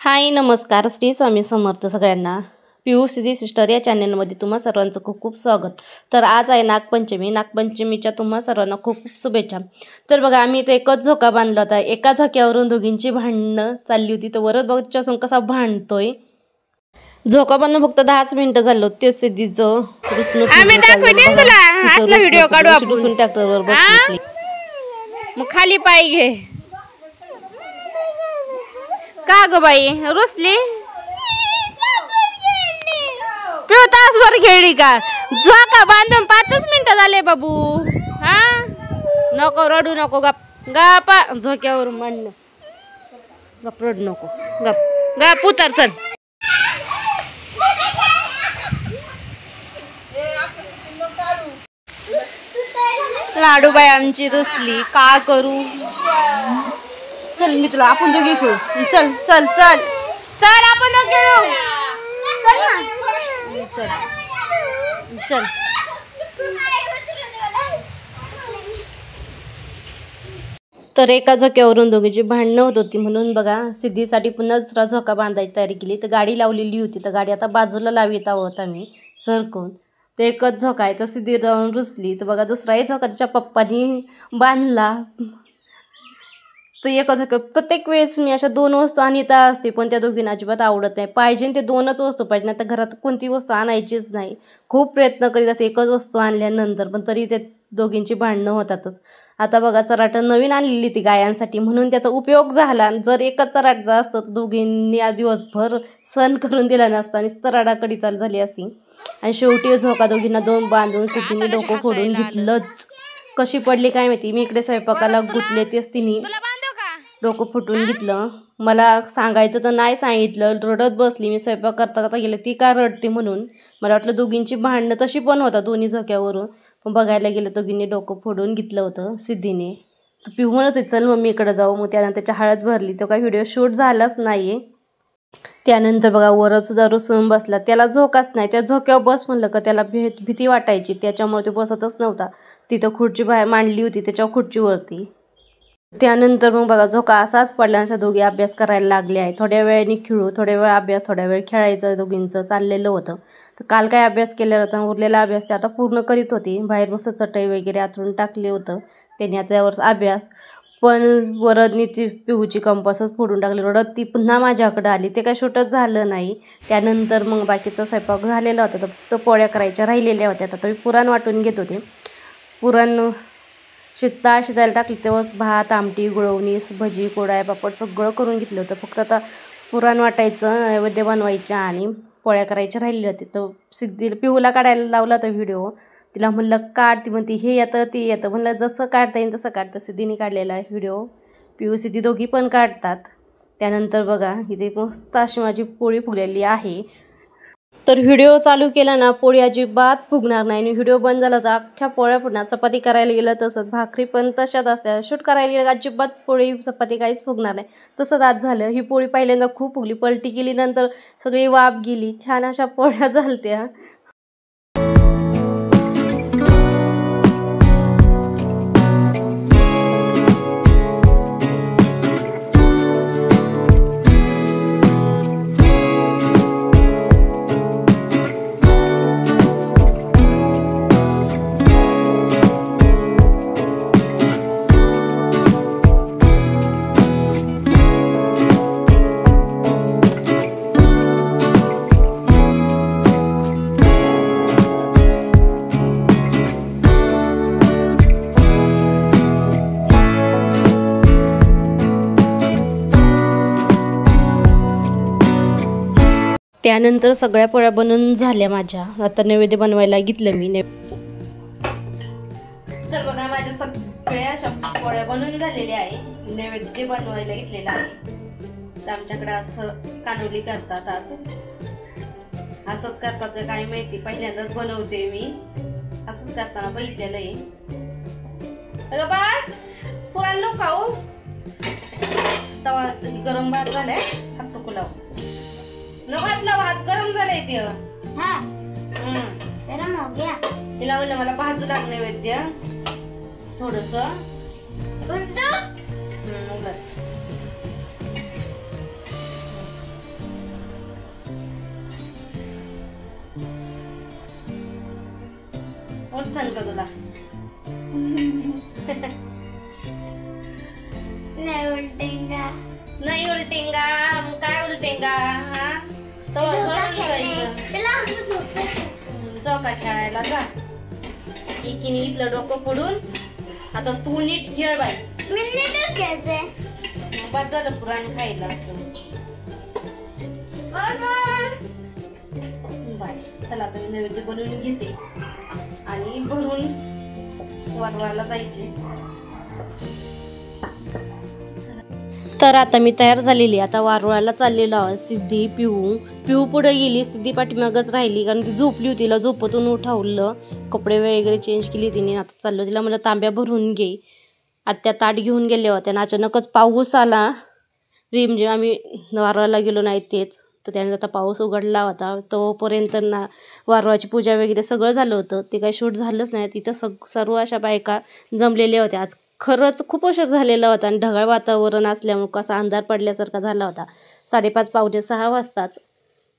हाय नमस्कार श्री स्वामी समर्थ सगळ्यांना। पियू सिद्धी सिस्टर या चॅनलमध्ये तुम्हा सर्वांचं खूप खूप स्वागत। तर आज आहे नागपंचमी। नागपंचमीच्या तुम्हा सर्वांना खूप खूप शुभेच्छा। तर बघा आम्ही इथे एकच झोका बांधला होता। एका झोक्यावरून दोघींची भांडणं चालली होती। तर वरच बघ तिच्यासून कसा भांडतोय। झोका बांधून फक्त 10 मिनिटं झालो ते सिद्धीचं रुसून आम्ही दाखवते तुला असला व्हिडिओ काढू आपण। रुसून ट्रॅक्टरवर बसली। मग खाली पाय घे। का ग बाई रुसली? पिऊ तासभर खेळली का? झोका बांधून 5 मिनिटं झाले बाबू। हा नको रडू नको गप गप झोक्यावर मांडणं गप रडू नको गप गप उतर चल। लाडू बाई आमची रुसली का करू? चल मी तुला आपण दोघी खेळू। चल चल चल चल आपण दोघी खेळू। चल ना चल चल। तर एका झोक्यावरून दोघीची भांडणं होत होती म्हणून बघा सिद्धीसाठी पुन्हा दुसरा झोका बांधायची तयारी केली। तर गाडी लावलेली होती। तर गाडी आता बाजूला लावित आहोत आम्ही सरकून। ते एकच झोका आहे तर सिद्धी जाऊन रुसली। तर बघा दुसराही झोका तिच्या पप्पानी बांधला। तर एक झोका प्रत्येक वेळेस मी अशा 2 वस्तू आणत असते पण त्या दोघींना अजिबात आवडत नाही। पाहिजे ते 2च वस्तू पाहिजे नाही तर घरात कोणती वस्तू आणायचीच नाही। खूप प्रयत्न करीत असते एकच वस्तू आणल्यानंतर पण तरी ते दोघींची भांडणं होतातच। आता बघा चराट नवीन आणलेली ती गायांसाठी म्हणून त्याचा उपयोग झाला। जर एकच चराट जर असतं तर दोघींनी आज दिवसभर सण करून दिला नसता आणि चराडाकडी चालू झाली असती। आणि शेवटी झोका दोघींना 2 बांधून सिद्धीने डोकं फोडून घेतलंच। कशी पडली काय माहिती। मी इकडे स्वयंपाकाला गुंतले तेच तिने डोकं फुटून घेतलं। मला सांगायचं तर नाही सांगितलं। रडत बसली मी स्वयंपाक करता करता गेले ती का रडते म्हणून। मला वाटलं दोघींची भांडणं तशी पण होता दोन्ही झोक्यावरून पण बघायला गेलं दोघींनी डोकं फोडून घेतलं होतं सिद्धीने। तर पिऊ म्हणत होती चल मम्मीकडे जाऊ। मग त्यानंतर त्याच्या हळद भरली तो काही व्हिडिओ शूट झालाच नाही आहे। त्यानंतर बघा वरसुद्धा रुसून बसला। त्याला झोकाच नाही। त्या झोक्यावर बस म्हणलं का त्याला भीती वाटायची त्याच्यामुळे ते बसतच नव्हता। तिथं खुर्ची बाहेर मांडली होती त्याच्यावर खुर्चीवरती। त्यानंतर मग बघा झोका असाच पडला। अशा दोघी अभ्यास करायला लागले आहे। थोड्या वेळाने खेळू थोड्या वेळ अभ्यास थोड्या वेळ खेळायचं दोघींचं चाललेलं होतं। तर काल काय अभ्यास केलेला होता उरलेला अभ्यास ते आता पूर्ण करीत होती। बाहेर मस्त चटई वगैरे आथरून टाकले होतं त्यांनी आता त्यावर अभ्यास। पण वरदनी ती पिहूची कंपासच फोडून टाकली। रडत ती पुन्हा माझ्याकडे आली ते काय शूटच झालं नाही। त्यानंतर मग बाकीचा स्वयंपाक झालेला होता तर फक्त पोळ्या करायच्या राहिलेल्या होत्या। आता मी पुरण वाटून घेत होते। पुरण शिजायला टाकली तेव्हाच भात आमटी गुळवणी भजी कोडाय पापड सगळं करून घेतलं होतं। फक्त आता पुरण वाटायचं नैवेद्य बनवायच्या आणि पोळ्या करायच्या राहिलेल्या होते। तर सिद्धीला पिहूला काढायला लावला होता व्हिडिओ। तिला म्हणलं काढ ती म्हणती हे येतं ते येतं म्हणलं जसं काढता येईल तसं काढतं। सिद्धीने काढलेला आहे व्हिडिओ। पिहू सिद्धी दोघी पण काढतात। त्यानंतर बघा इथे मस्त अशी माझी पोळी फुगलेली आहे। तर व्हिडिओ चालू केला ना पोळी अजिबात फुगणार नाही आणि व्हिडिओ बंद झाला तर अख्ख्या पोळ्या फुगणार। चपाती करायला गेलं तसंच भाकरी पण तशाच असतात। शूट करायला गेलं अजिबात पोळी चपाती काहीच फुगणार नाही। तसंच आज झालं। ही पोळी पहिल्यांदा खूप फुगली पलटी केली नंतर सगळी वाफ गेली छान अशा पोळ्या झालत्या। त्यानंतर सगळ्या पोळ्या बनवून झाल्या माझ्या। आता नैवेद्य बनवायला घेतलं मी। तर बघा माझ्या सगळ्या अशा पोळ्या बनवून झालेल्या आहे। नैवेद्य बनवायला घेतलेला आहे। तर आमच्याकडे असं कानोली करतात आज। असंच करतात का काय माहिती पहिल्यांदाच बनवते मी। असंच करताना बघितलेलं आहे। अगं बस पुरण नको खाऊ। तवा गरम भात झालाय हात नको लावू। नवातला भात गरम झालाय ते। हां गरम हो गया। तिला म्हणलं मला भाजू लाग नैवेद्य थोडंसं सांग का तुला? नहीं उलटेगा. नाही उलटेंगा. मग काय उलटेंगा? हा तो जायचं चौका खेळायला जा. एकीने इथलं डोकं फोडून आता तू नीट खेळ बाई. मी नीटच खेळते. बाद झालं पुराण खायला. बाय चला आता मी नैवेद्य बनवून घेते आणि भरून वारवायला जायचे. तर आता मी तयार झालेली. आता वारवायला चाललेलो आहोत. सिद्धी पिऊ पुढे गेली, सिद्धी पाठीमागच राहिली कारण ती झोपली होती. तिला झोपतून उठवलं, कपडे वगैरे चेंज केली तिने. आता चाललो तिला मला तांब्या भरून घे. आत्या ताट घेऊन गेले होत्या आणि अचानकच पाऊस आला. रिमझिम आम्ही वारवायला गेलो नाही तेच तर त्याने आता पाऊस उघडला होता. तोपर्यंत ना वारवाची पूजा वगैरे सगळं झालं होतं. ते काही शूट झालंच नाही. तिथं सर्व अशा बायका जमलेल्या होत्या. आज खरंच खूप उशीर झालेला होता आणि ढगाळ वातावरण असल्यामुळे कसा अंधार पडल्यासारखा झाला होता. 5:30 पावणे 6 वाजताच.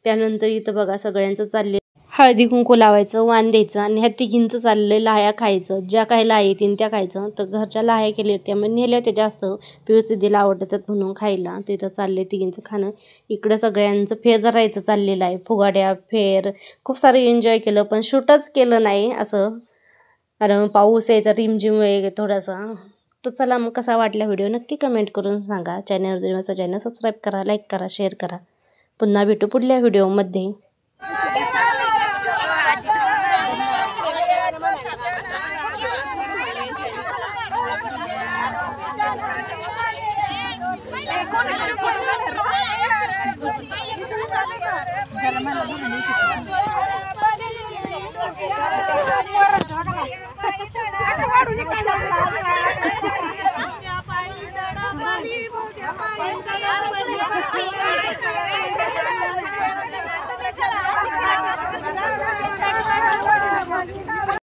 त्यानंतर इथं बघा सगळ्यांचं चालले हळदी कुंकू लावायचं, वाण द्यायचं आणि ह्या तिघींचं चाललंय लाह्या खायचं. ज्या काही लाह्या येतील त्या खायचं. तर घरच्या लाह्या केल्या होत्या मग नेल्या होत्या जास्त. पिऊ सिद्धीला आवडतात म्हणून खायला. तिथं चाललंय तिघींचं खाणं. इकडं सगळ्यांचं फेर धरायचं चाललेलं आहे. फुगाड्या फेर खूप सारं एन्जॉय केलं पण शूटच केलं नाही असं कारण पाऊस यायचा रिमझिम वगैरे थोडासा. तर चला मग कसा वाटला व्हिडिओ नक्की कमेंट करून सांगा. चॅनलवर चॅनल सबस्क्राईब करा, लाईक करा, शेअर करा. पुन्हा भेटू पुढल्या व्हिडिओमध्ये. वाढून